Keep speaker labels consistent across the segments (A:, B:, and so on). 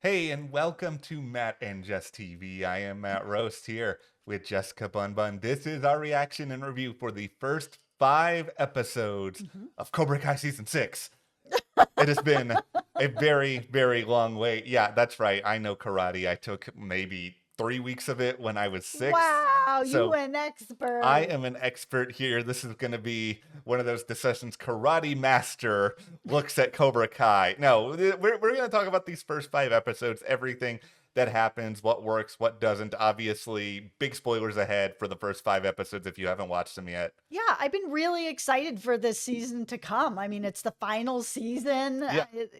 A: Hey, and welcome to Matt and Jess TV. I am Matt Roast here with Jessica Bun Bun. This is our reaction and review for the first 5 episodes
B: Mhm.
A: of Cobra Kai Season 6. It has been a very, very long wait. Yeah, that's right. I know karate. I took maybe 3 weeks of it when I was 6.
B: Wow, you
A: So
B: an
A: I
B: expert.
A: am an expert here. This is going to be one of those discussions. Karate Master looks at Cobra Kai. No, we're going to talk about these first 5 episodes, everything that happens, what works, what doesn't. Obviously, big spoilers ahead for the first 5 episodes if you haven't watched them yet.
B: Yeah, I've been really excited for this season to come. I mean, it's the final season,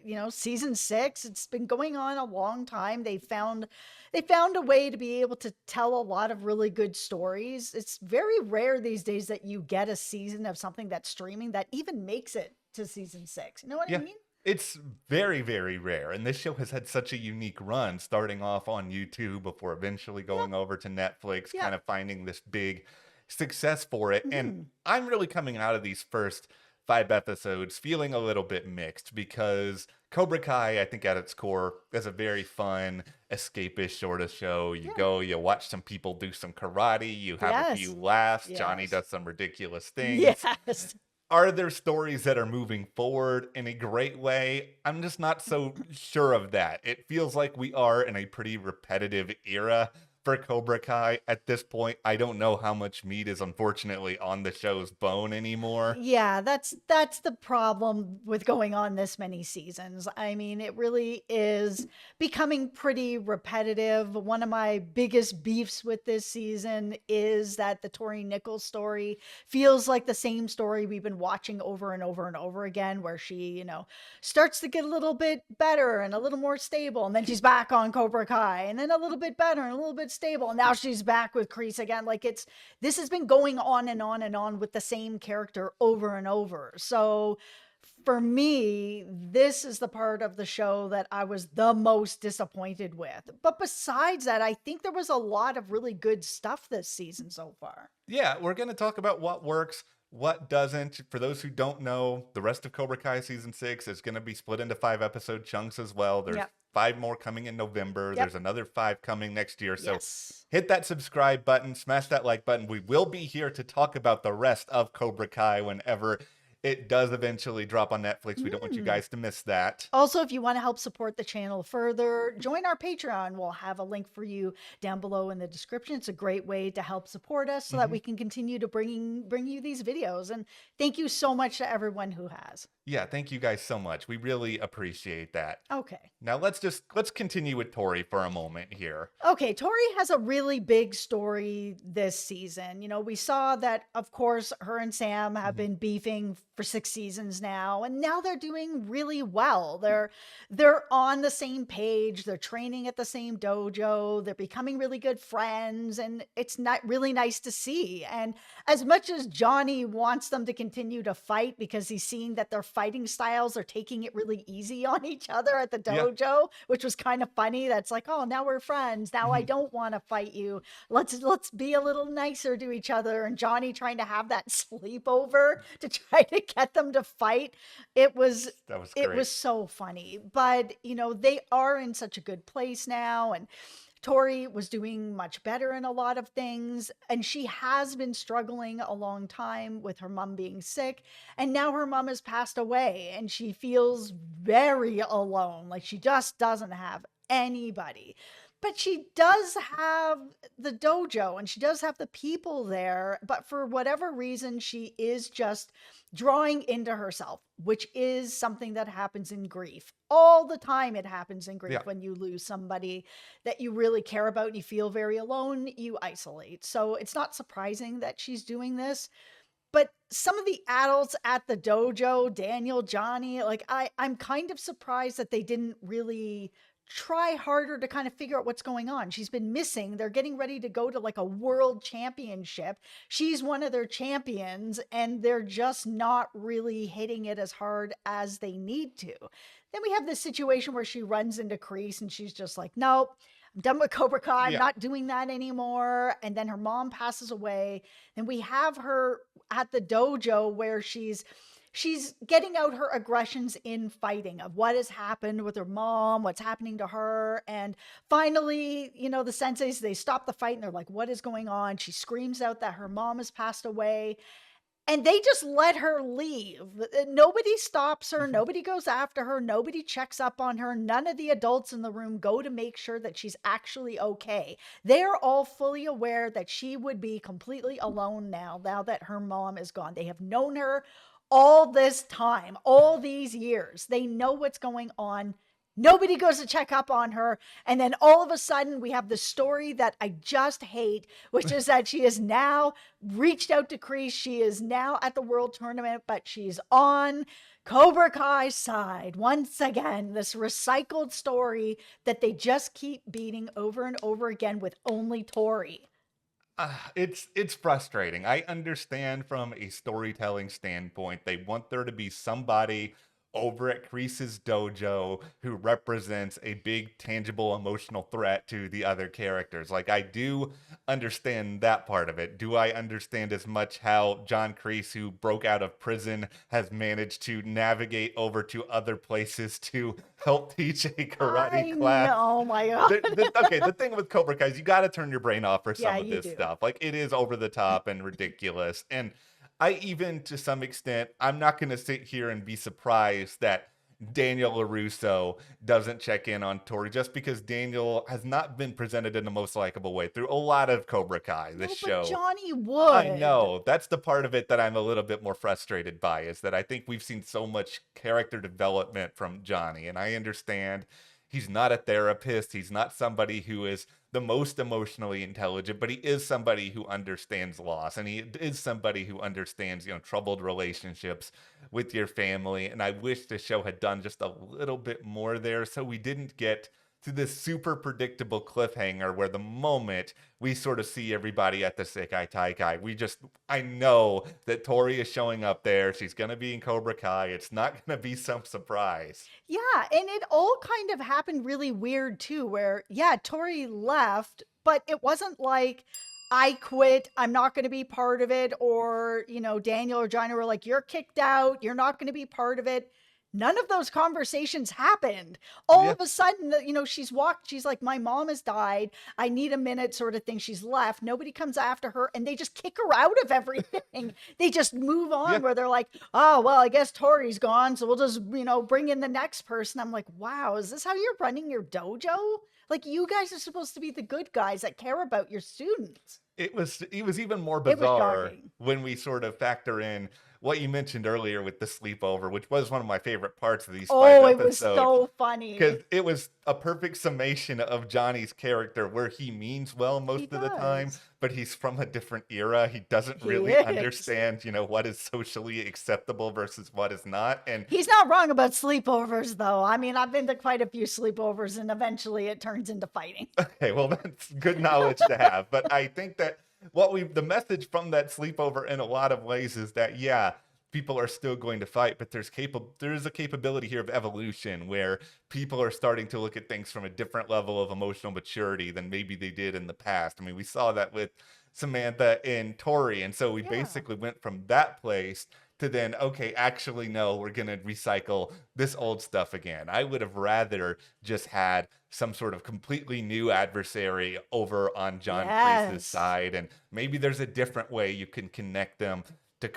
A: Yeah.
B: season 6. It's been going on a long time. They found a way to be able to tell a lot of really good stories. It's very rare these days that you get a season of something that's streaming that even makes it to season 6. You know what I
A: Yeah.
B: mean?
A: It's very, very rare. And this show has had such a unique run, starting off on YouTube before eventually
B: Yep.
A: going over to Netflix, kind
B: Yep.
A: of finding this big success for it. And
B: Mhm.
A: I'm really coming out of these first 5 episodes feeling a little bit mixed because Cobra Kai, I think at its core, is a very fun, escapist sort of show. You
B: Yeah.
A: go, you watch some people do some karate, you have a few
B: Yes.
A: laughs. Johnny
B: Yes.
A: does some ridiculous things.
B: Yes.
A: Are there stories that are moving forward in a great way? I'm just not so sure of that. It feels like we are in a pretty repetitive era for Cobra Kai at this point. I don't know how much meat is unfortunately on the show's bone anymore.
B: Yeah, that's the problem with going on this many seasons. I mean, it really is becoming pretty repetitive. One of my biggest beefs with this season is that the Tori Nichols story feels like the same story we've been watching over and over and over again, where she starts to get a little bit better and a little more stable, and then she's back on Cobra Kai, and then a little bit better and a little bit stable, and now she's back with Kreese again. Like this has been going on and on and on with the same character over and over. So for me, this is the part of the show that I was the most disappointed with. But besides that, I think there was a lot of really good stuff this season so far.
A: Yeah, we're going to talk about what works, what doesn't. For those who don't know, the rest of Cobra Kai season 6 is going to be split into 5 episode chunks as well. There's
B: Yep.
A: 5 more coming in November.
B: Yep.
A: There's another 5 coming next year. So
B: Yes.
A: hit that subscribe button, smash that like button. We will be here to talk about the rest of Cobra Kai whenever it does eventually drop on Netflix. We don't want you
B: Mm.
A: guys to miss that.
B: Also, if you want to help support the channel further, join our Patreon. We'll have a link for you down below in the description. It's a great way to help support us so that
A: Mhm.
B: we can continue to bring you these videos. And thank you so much to everyone who has.
A: Yeah, thank you guys so much. We really appreciate that.
B: Okay.
A: Now let's continue with Tori for a moment here.
B: Okay, Tori has a really big story this season. We saw that, of course, her and Sam have
A: Mhm.
B: been beefing for 6 seasons now, and now they're doing really well. They're on the same page. They're training at the same dojo. They're becoming really good friends, and it's not really nice to see. And as much as Johnny wants them to continue to fight because he's seeing that their fighting styles are taking it really easy on each other at the
A: Yeah.
B: dojo, which was kind of funny. That's like, oh, now we're friends. Now I
A: Mhm.
B: don't want to fight you. Let's be a little nicer to each other. And Johnny trying to have that sleepover to try to get them to fight. It was
A: That was
B: it
A: great.
B: was so funny. But they are in such a good place now, and Tori was doing much better in a lot of things, and she has been struggling a long time with her mom being sick, and now her mom has passed away, and she feels very alone, like she just doesn't have anybody. But she does have the dojo and she does have the people there, but for whatever reason, she is just drawing into herself, which is something that happens in grief. All the time it happens in grief
A: Yeah.
B: when you lose somebody that you really care about and you feel very alone, you isolate. So it's not surprising that she's doing this. But some of the adults at the dojo, Daniel, Johnny, like I'm kind of surprised that they didn't really try harder to kind of figure out what's going on. She's been missing. They're getting ready to go to like a world championship. She's one of their champions and they're just not really hitting it as hard as they need to. Then we have this situation where she runs into Kreese and she's just like, nope, I'm done with Cobra Kai. I'm
A: Yeah.
B: not doing that anymore. And then her mom passes away. Then we have her at the dojo where she's she's getting out her aggressions in fighting of what has happened with her mom, what's happening to her. And finally, the senseis, they stop the fight and they're like, what is going on? She screams out that her mom has passed away. And they just let her leave. Nobody stops her. Nobody goes after her. Nobody checks up on her. None of the adults in the room go to make sure that she's actually okay. They're all fully aware that she would be completely alone now that her mom is gone. They have known her all this time, all these years. They know what's going on. Nobody goes to check up on her. And then all of a sudden, we have the story that I just hate, which is that she has now reached out to Kreese. She is now at the World Tournament, but she's on Cobra Kai's side. Once again, this recycled story that they just keep beating over and over again with only Tori.
A: It's frustrating. I understand from a storytelling standpoint, they want there to be somebody over at Kreese's dojo who represents a big, tangible, emotional threat to the other characters. Like, I do understand that part of it. Do I understand as much how John Kreese, who broke out of prison, has managed to navigate over to other places to help teach a karate class?
B: Oh my God.
A: Okay, the thing with Cobra Kai is you got to turn your brain off for some of this
B: do.
A: stuff. Like, it is over the top and ridiculous. And I even, to some extent, I'm not going to sit here and be surprised that Daniel LaRusso doesn't check in on Tori, just because Daniel has not been presented in the most likable way through a lot of Cobra Kai, this show.
B: But Johnny would.
A: I know. That's the part of it that I'm a little bit more frustrated by, is that I think we've seen so much character development from Johnny, and I understand he's not a therapist. He's not somebody who is the most emotionally intelligent, but he is somebody who understands loss, and he is somebody who understands, troubled relationships with your family. And I wish the show had done just a little bit more there, so we didn't get to this super predictable cliffhanger where the moment we sort of see everybody at the Sekai Taikai, I know that Tori is showing up there. She's going to be in Cobra Kai. It's not going to be some surprise.
B: Yeah, and it all kind of happened really weird too, where, Tori left, but it wasn't like, I quit, I'm not going to be part of it, or, Daniel or Johnny were like, you're kicked out, you're not going to be part of it. None of those conversations happened. All of a sudden, she's like, my mom has died. I need a minute, sort of thing. She's left. Nobody comes after her, and they just kick her out of everything. They just move on where they're like, oh, well, I guess Tori's gone, so we'll just, bring in the next person. I'm like, wow, is this how you're running your dojo? Like, you guys are supposed to be the good guys that care about your students.
A: It was even more bizarre when we sort of factor in what you mentioned earlier with the sleepover, which was one of my favorite parts of these 5 episodes.
B: It was so funny.
A: Because it was a perfect summation of Johnny's character, where he means well most of the time, but he's from a different era. He doesn't really understand, what is socially acceptable versus what is not. And
B: he's not wrong about sleepovers, though. I mean, I've been to quite a few sleepovers, and eventually it turns into fighting.
A: Okay, well, that's good knowledge to have. But I think that the message from that sleepover in a lot of ways is that, people are still going to fight, but there's a capability here of evolution where people are starting to look at things from a different level of emotional maturity than maybe they did in the past. I mean, we saw that with Samantha and Tori, and so we basically went from that place to then, okay, actually, no, we're going to recycle this old stuff again. I would have rather just had some sort of completely new adversary over on John Kreese's side, and maybe there's a different way you can connect them to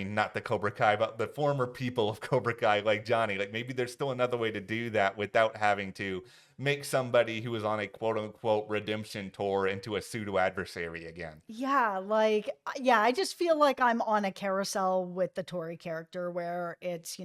A: not the Cobra Kai, but the former people of Cobra Kai, like Johnny. Like, maybe there's still another way to do that without having to make somebody who is on a quote-unquote redemption tour into a pseudo-adversary again.
B: I just feel like I'm on a carousel with the Tori character where it's,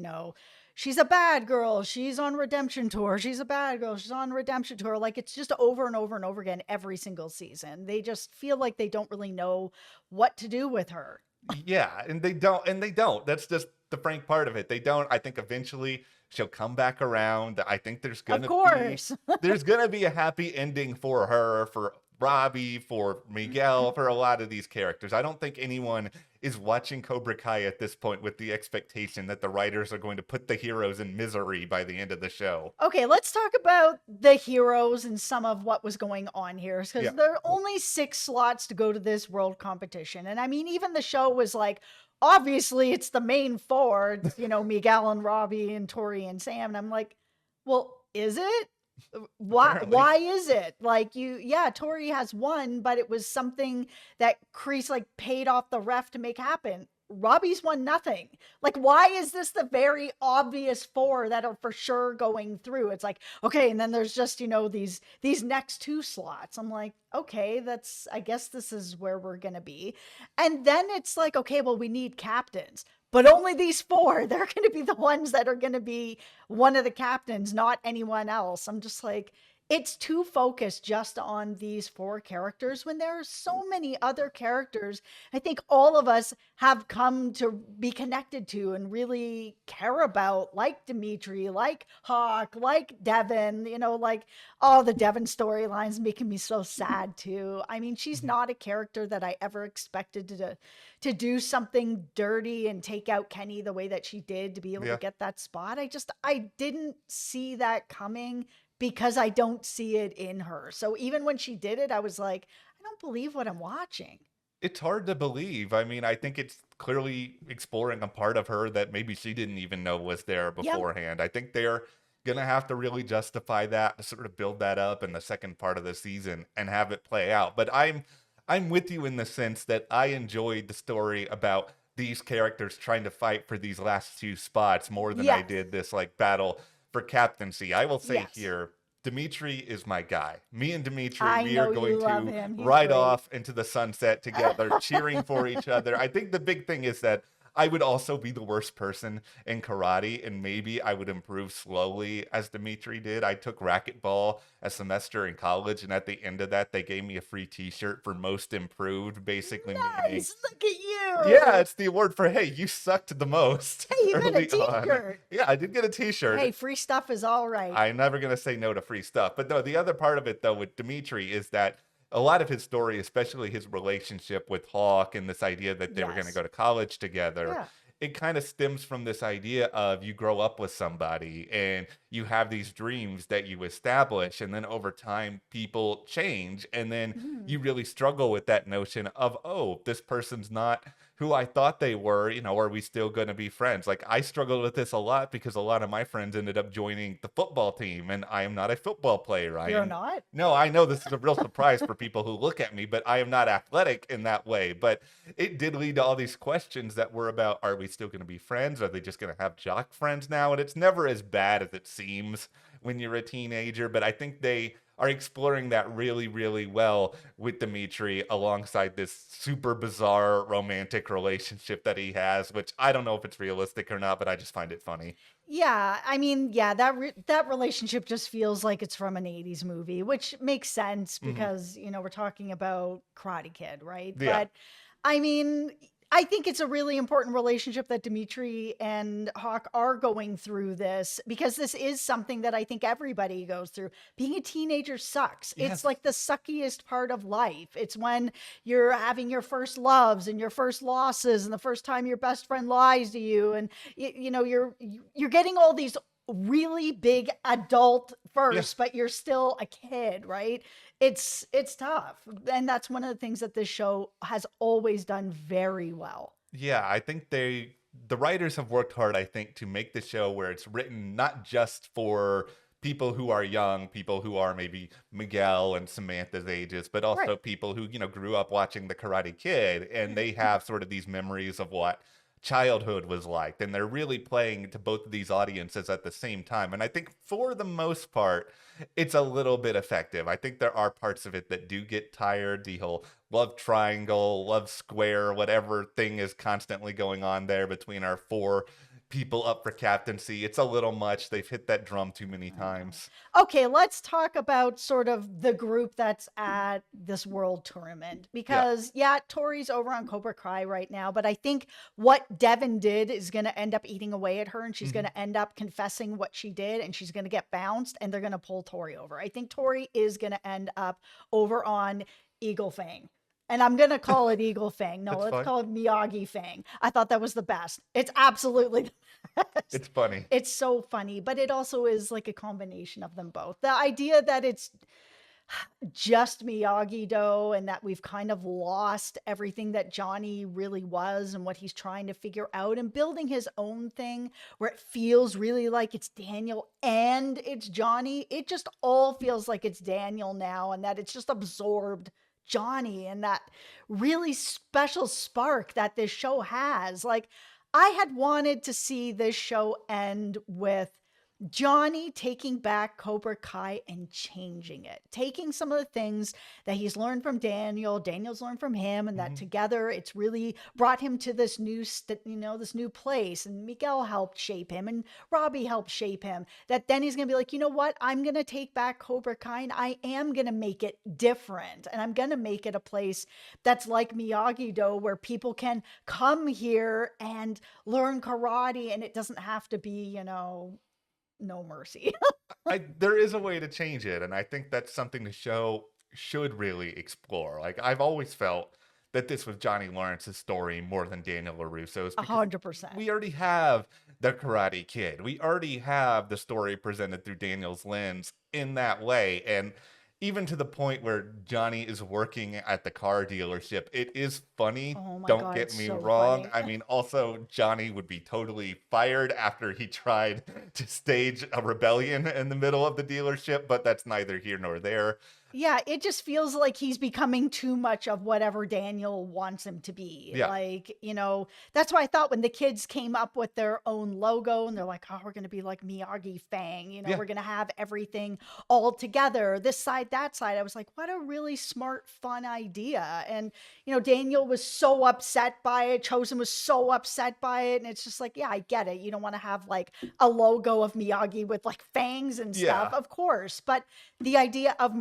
B: she's a bad girl, she's on redemption tour, she's a bad girl, she's on redemption tour. Like, it's just over and over and over again every single season. They just feel like they don't really know what to do with her.
A: And they don't. That's just the frank part of it. They don't. I think eventually she'll come back around. I think there's gonna be a happy ending for her, for Robbie, for Miguel, for a lot of these characters. I don't think anyone is watching Cobra Kai at this point with the expectation that the writers are going to put the heroes in misery by the end of the show.
B: Okay, let's talk about the heroes and some of what was going on here, because there are only 6 slots to go to this world competition. And I mean, even the show was like, obviously it's the main four, it's, Miguel and Robbie and Tori and Sam. And I'm like, well, is it? Why
A: Apparently.
B: why is it? Like Tori has won, but it was something that Kreese like paid off the ref to make happen. Robbie's won nothing. Like, why is this the very obvious four that are for sure going through? It's like, okay, and then there's just, these next two slots. I'm like, okay, I guess this is where we're gonna be. And then it's like, okay, well, we need captains. But only these four, they're going to be the ones that are going to be one of the captains, not anyone else. I'm just like, it's too focused just on these four characters when there are so many other characters I think all of us have come to be connected to and really care about, like Dimitri, like Hawk, like Devin, like all the Devin storylines making me so sad too. I mean, she's not a character that I ever expected to do something dirty and take out Kenny the way that she did to be able to get that spot. I didn't see that coming because I don't see it in her. So even when she did it, I was like, I don't believe what I'm watching.
A: It's hard to believe. I mean, I think it's clearly exploring a part of her that maybe she didn't even know was there beforehand. I think they're going to have to really justify that to sort of build that up in the second part of the season and have it play out. But I'm with you in the sense that I enjoyed the story about these characters trying to fight for these last two spots more than I did this like battle for captaincy. I will say here, Dimitri is my guy. Me and Dimitri, we are going to ride off into the sunset together, cheering for each other. I think the big thing is that I would also be the worst person in karate, and maybe I would improve slowly as Dimitri did. I took racquetball a semester in college, and at the end of that, they gave me a free t-shirt for most improved, basically meaning...
B: Look at you!
A: Yeah, it's the award for, hey, you sucked the most.
B: Hey, you got a t-shirt.
A: Yeah, I did get a t-shirt.
B: Hey, free stuff is all right.
A: I'm never going to say no to free stuff. But no, the other part of it, though, with Dimitri is that a lot of his story, especially his relationship with Hawk and this idea that they were going to go to college together, it kind of stems from this idea of you grow up with somebody and you have these dreams that you establish, and then over time people change, and then you really struggle with that notion of, oh, this person's not who I thought they were, are we still going to be friends? Like, I struggled with this a lot because a lot of my friends ended up joining the football team, and I am not a football player.
B: You're not?
A: No, I know this is a real surprise for people who look at me, but I am not athletic in that way. But it did lead to all these questions that were about, are we still going to be friends? Are they just going to have jock friends now? And it's never as bad as it seems when you're a teenager, but I think they are exploring that really, really well with Dimitri alongside this super bizarre romantic relationship that he has, which I don't know if it's realistic or not, but I just find it funny.
B: Yeah, I mean, that relationship just feels like it's from an 80s movie, which makes sense because, we're talking about Karate Kid, right?
A: Yeah.
B: But I mean, I think it's a really important relationship that Dimitri and Hawk are going through this, because this is something that I think everybody goes through. Being a teenager sucks.
A: Yes.
B: It's like the suckiest part of life. It's when you're having your first loves and your first losses and the first time your best friend lies to you, and you're getting all these really big adult first, but you're still a kid, right? It's tough. And that's one of the things that this show has always done very well.
A: Yeah, I think the writers have worked hard, I think, to make the show where it's written not just for people who are young, people who are maybe Miguel and Samantha's ages, but also people who, grew up watching The Karate Kid, and they have sort of these memories of what childhood was like, and they're really playing to both of these audiences at the same time. And I think for the most part, it's a little bit effective. I think there are parts of it that do get tired. The whole love triangle, love square, whatever thing is constantly going on there between our four people up for captaincy. It's a little much. They've hit that drum too many times.
B: Okay, let's talk about sort of the group that's at this world tournament, because Tori's over on Cobra Kai right now, but I think what Devin did is going to end up eating away at her, and she's going to end up confessing what she did, and she's going to get bounced, and they're going to pull Tori over. I think Tori is going to end up over on Eagle Fang. And I'm going to call it Eagle Fang. No, let's call it Miyagi Fang. I thought that was the best. It's absolutely the best.
A: It's funny.
B: It's so funny, but it also is like a combination of them both. The idea that it's just Miyagi-Do and that we've kind of lost everything that Johnny really was and what he's trying to figure out and building his own thing where it feels really like it's Daniel and it's Johnny. It just all feels like it's Daniel now and that it's just absorbed Johnny and that really special spark that this show has. Like, I had wanted to see this show end with Johnny taking back Cobra Kai and changing it, taking some of the things that he's learned from Daniel, Daniel's learned from him, and that
A: Mhm.
B: together it's really brought him to this this new place. And Miguel helped shape him, and Robbie helped shape him. That then he's gonna be like, you know what? I'm gonna take back Cobra Kai, and I am gonna make it different, and I'm gonna make it a place that's like Miyagi-Do, where people can come here and learn karate, and it doesn't have to be, no mercy.
A: There is a way to change it, and I think that's something the show should really explore. Like, I've always felt that this was Johnny Lawrence's story more than Daniel LaRusso's,
B: A
A: because
B: 100%.
A: we already have the Karate Kid. We already have the story presented through Daniel's lens in that way, and even to the point where Johnny is working at the car dealership, it is funny.
B: Oh my
A: Don't
B: God,
A: get
B: it's
A: me
B: so
A: wrong.
B: funny.
A: I mean, also, Johnny would be totally fired after he tried to stage a rebellion in the middle of the dealership, but that's neither here nor there.
B: Yeah, it just feels like he's becoming too much of whatever Daniel wants him to be.
A: Yeah.
B: Like, that's why I thought when the kids came up with their own logo and they're like, oh, we're going to be like Miyagi Fang,
A: Yeah.
B: we're going to have everything all together, this side, that side. I was like, what a really smart, fun idea. And, Daniel was so upset by it. Chosen was so upset by it. And it's just like, yeah, I get it. You don't want to have like a logo of Miyagi with like fangs and stuff,
A: Yeah.
B: of course. But the idea of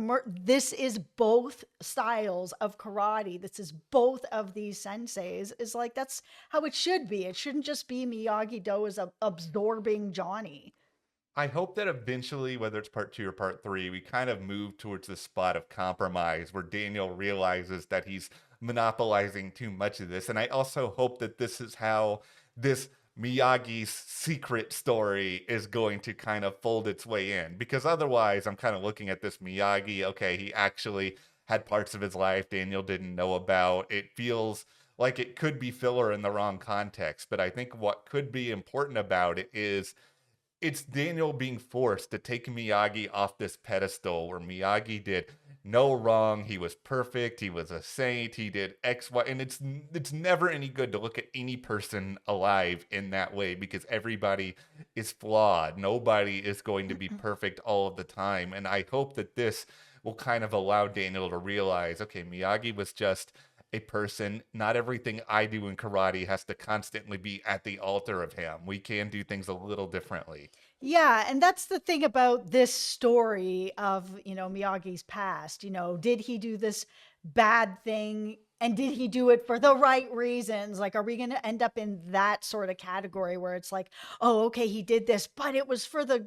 B: this is both styles of karate. This is both of these senseis. Is like that's how it should be. It shouldn't just be Miyagi-Do as absorbing Johnny.
A: I hope that eventually, whether it's part two or part three, we kind of move towards the spot of compromise where Daniel realizes that he's monopolizing too much of this. And I also hope that this is how this Miyagi's secret story is going to kind of fold its way in. Because otherwise, I'm kind of looking at this Miyagi, okay, he actually had parts of his life Daniel didn't know about. It feels like it could be filler in the wrong context. But I think what could be important about it is it's Daniel being forced to take Miyagi off this pedestal where Miyagi did no wrong. He was perfect. He was a saint. He did X, Y, and it's never any good to look at any person alive in that way because everybody is flawed. Nobody is going to be perfect all of the time. And I hope that this will kind of allow Daniel to realize, okay, Miyagi was just a person. Not everything I do in karate has to constantly be at the altar of him. We can do things a little differently.
B: Yeah, and that's the thing about this story of, Miyagi's past. Did he do this bad thing and did he do it for the right reasons? Like, are we going to end up in that sort of category where it's like, oh, okay, he did this, but it was for the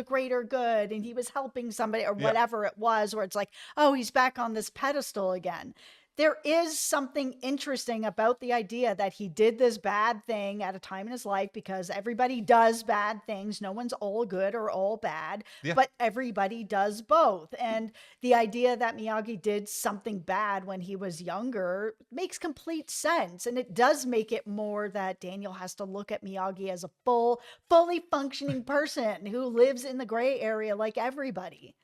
B: greater good and he was helping somebody or
A: Yeah.
B: whatever it was, where it's like, oh, he's back on this pedestal again. There is something interesting about the idea that he did this bad thing at a time in his life because everybody does bad things. No one's all good or all bad,
A: Yeah.
B: but everybody does both. And the idea that Miyagi did something bad when he was younger makes complete sense. And it does make it more that Daniel has to look at Miyagi as a fully functioning person who lives in the gray area like everybody.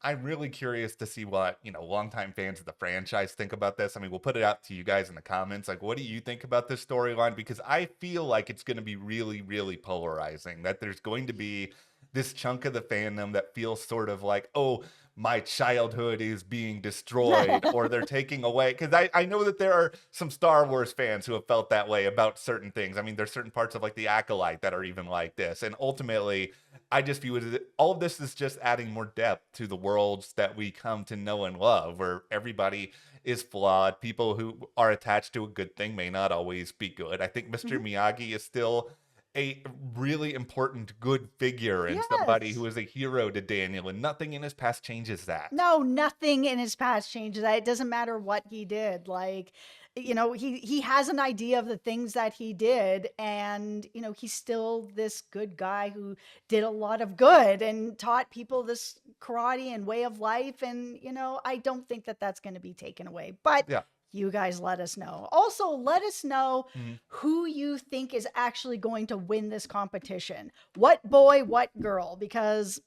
A: I'm really curious to see what, longtime fans of the franchise think about this. I mean, we'll put it out to you guys in the comments. Like, what do you think about this storyline? Because I feel like it's going to be really, really polarizing. That there's going to be this chunk of the fandom that feels sort of like, oh, my childhood is being destroyed, or they're taking away. Because I know that there are some Star Wars fans who have felt that way about certain things. I mean, there's certain parts of like the Acolyte that are even like this. And ultimately, I just view it as all of this is just adding more depth to the worlds that we come to know and love, where everybody is flawed. People who are attached to a good thing may not always be good. I think Mr.
B: Mhm.
A: Miyagi is still a really important good figure and somebody
B: Yes.
A: who is a hero to Daniel, and nothing in his past changes that.
B: No, nothing in his past changes that. It doesn't matter what he did. Like, he has an idea of the things that he did, and he's still this good guy who did a lot of good and taught people this karate and way of life, and I don't think that that's going to be taken away. But
A: Yeah.
B: you guys let us know. Also, let us know
A: Mhm.
B: who you think is actually going to win this competition. What boy, what girl? Because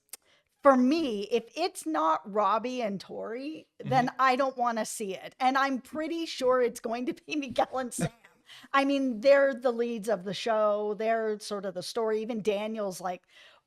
B: for me, if it's not Robbie and Tori, then I don't want to see it. And I'm pretty sure it's going to be Miguel and Sam. I mean, they're the leads of the show. They're sort of the story. Even Daniel's like,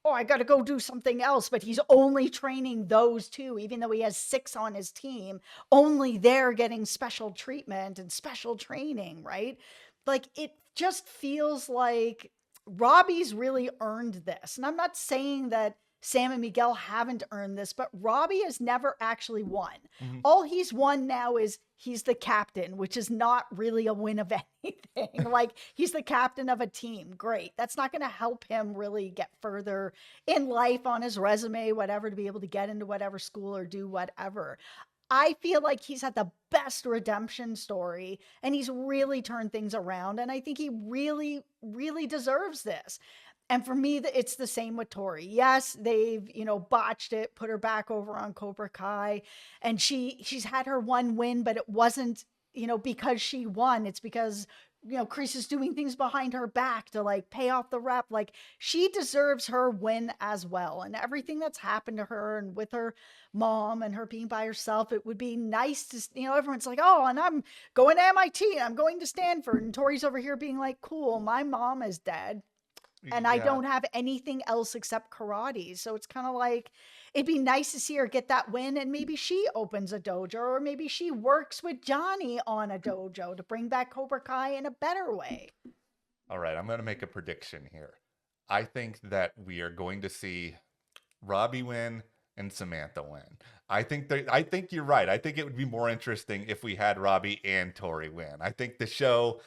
B: oh, I got to go do something else. But he's only training those two, even though he has 6 on his team. Only they're getting special treatment and special training, right? Like, it just feels like Robbie's really earned this. And I'm not saying that Sam and Miguel haven't earned this, but Robbie has never actually won.
A: Mhm.
B: All he's won now is he's the captain, which is not really a win of anything. Like, he's the captain of a team. Great. That's not going to help him really get further in life on his resume, whatever, to be able to get into whatever school or do whatever. I feel like he's had the best redemption story, and he's really turned things around. And I think he really, really deserves this. And for me, it's the same with Tori. Yes, they've, botched it, put her back over on Cobra Kai, and she's had her one win, but it wasn't, because she won. It's because, Chris is doing things behind her back to like pay off the rep. Like, she deserves her win as well. And everything that's happened to her and with her mom and her being by herself, it would be nice to, everyone's like, oh, and I'm going to MIT, and I'm going to Stanford. And Tori's over here being like, cool, my mom is dead. And I don't have anything else except karate. So it's kind of like, it'd be nice to see her get that win. And maybe she opens a dojo, or maybe she works with Johnny on a dojo to bring back Cobra Kai in a better way.
A: All right, I'm going to make a prediction here. I think that we are going to see Robbie win and Samantha win. I think you're right. I think it would be more interesting if we had Robbie and Tori win. I think the show,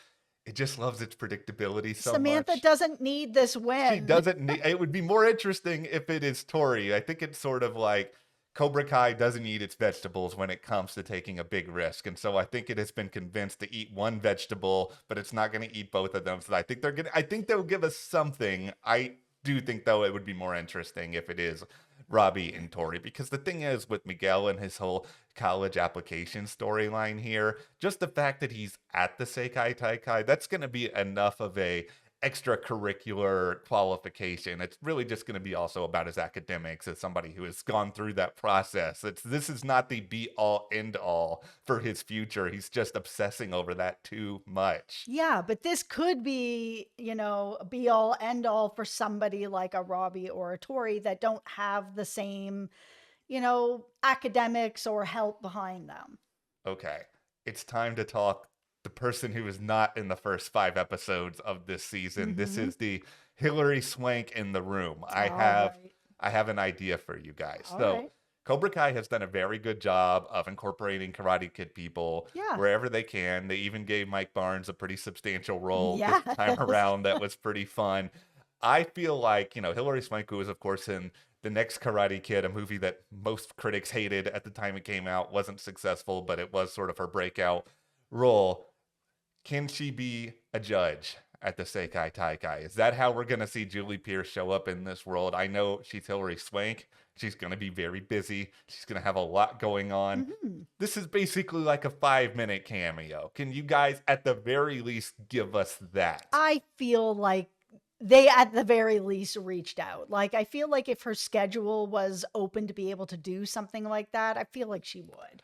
A: it just loves its predictability so
B: Samantha
A: much.
B: doesn't need this win.
A: She doesn't need. It would be more interesting if it is Tori. I think it's sort of like Cobra Kai doesn't eat its vegetables when it comes to taking a big risk, and so I think it has been convinced to eat one vegetable, but it's not going to eat both of them. So I think they'll give us something. I do think, though, it would be more interesting if it is Robbie and Tori, because the thing is with Miguel and his whole college application storyline here, just the fact that he's at the Sekai Taikai, that's going to be enough of a extracurricular qualification. It's really just going to be also about his academics as somebody who has gone through that process. This is not the be all end all for his future. He's just obsessing over that too much.
B: Yeah, but this could be, be all end all for somebody like a Robbie or a Tori that don't have the same, academics or help behind them.
A: Okay, it's time to talk the person who is not in the first 5 episodes of this season. This is the Hillary Swank in the room. I have an idea for you guys. Cobra Kai has done a very good job of incorporating Karate Kid people wherever they can. They even gave Mike Barnes a pretty substantial role this time around that was pretty fun. I feel like, Hillary Swank, who was, of course, in The Next Karate Kid, a movie that most critics hated at the time it came out, wasn't successful, but it was sort of her breakout role. Can she be a judge at the Sekai Taikai? Is that how we're going to see Julie Pierce show up in this world? I know she's Hillary Swank. She's going to be very busy. She's going to have a lot going on. This is basically like a 5-minute cameo. Can you guys, at the very least, give us that?
B: I feel like they, at the very least, reached out. Like, I feel like if her schedule was open to be able to do something like that, I feel like she would.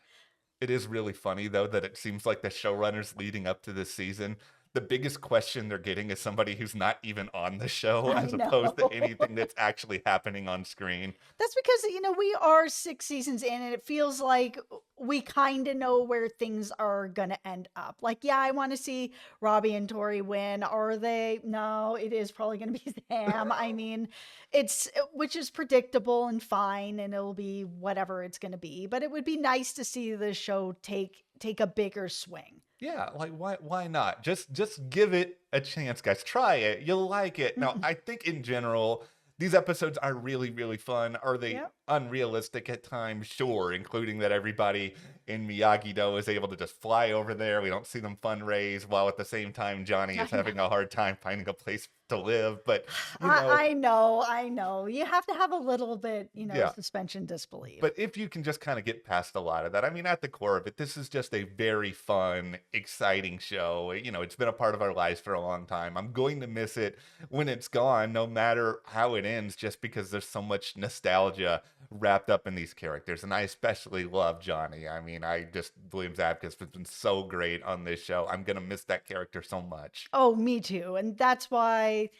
A: It is really funny, though, that it seems like the showrunners leading up to this season, the biggest question they're getting is somebody who's not even on the show, as opposed to anything that's actually happening on screen.
B: That's because, we are 6 seasons in, and it feels like we kind of know where things are going to end up. Like, yeah, I want to see Robbie and Tori win. Are they? No, it is probably going to be Sam. I mean, which is predictable and fine, and it'll be whatever it's going to be. But it would be nice to see the show take a bigger swing.
A: Yeah, like why not? Just give it a chance, guys. Try it. You'll like it. Now, I think in general, these episodes are really, really fun. Are they unrealistic at times, sure, including that everybody in Miyagi-Do is able to just fly over there. We don't see them fundraise, while at the same time Johnny
B: I
A: is
B: know.
A: having a hard time finding a place to live. But,
B: I know. You have to have a little bit,
A: yeah.
B: suspension disbelief.
A: But if you can just kind of get past a lot of that, I mean, at the core of it, this is just a very fun, exciting show. It's been a part of our lives for a long time. I'm going to miss it when it's gone, no matter how it ends, just because there's so much nostalgia wrapped up in these characters. And I especially love Johnny. I mean, William Zabka's been so great on this show. I'm going to miss that character so much.
B: Oh, me too. And that's why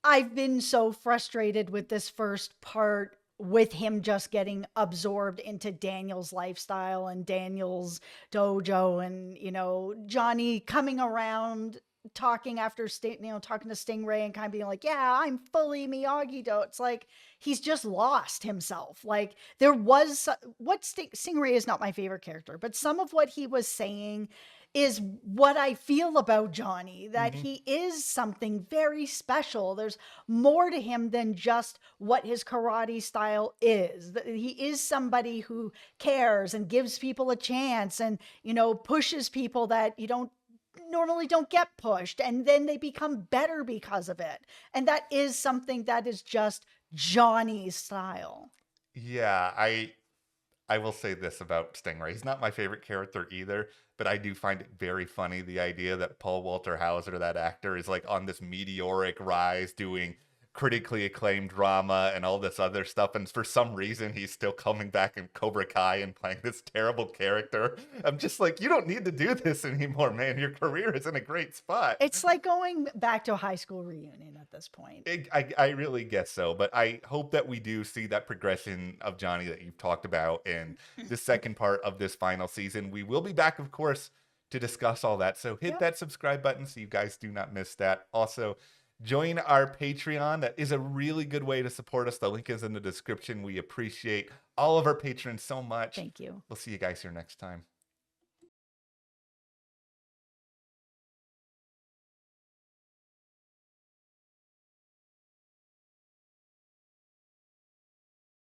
B: I've been so frustrated with this first part, with him just getting absorbed into Daniel's lifestyle and Daniel's dojo, and Johnny coming around talking after talking to Stingray and kind of being like, yeah, I'm fully Miyagi-Do. It's like he's just lost himself. Like, there was Stingray is not my favorite character, but some of what he was saying is what I feel about Johnny, that
A: Mhm.
B: he is something very special. There's more to him than just what his karate style is. He is somebody who cares and gives people a chance, and, pushes people that you normally don't get pushed, and then they become better because of it. And that is something that is just Johnny's style.
A: Yeah, I will say this about Stingray. He's not my favorite character either, but I do find it very funny, the idea that Paul Walter Hauser, that actor, is like on this meteoric rise doing critically acclaimed drama and all this other stuff. And for some reason, he's still coming back in Cobra Kai and playing this terrible character. I'm just like, you don't need to do this anymore, man. Your career is in a great spot.
B: It's like going back to a high school reunion at this point.
A: I really guess so, but I hope that we do see that progression of Johnny that you've talked about in the second part of this final season. We will be back, of course, to discuss all that. So hit
B: Yep.
A: that subscribe button so you guys do not miss that. Also, join our Patreon. That is a really good way to support us. The link is in the description. We appreciate all of our patrons so much.
B: Thank you.
A: We'll see you guys here next time.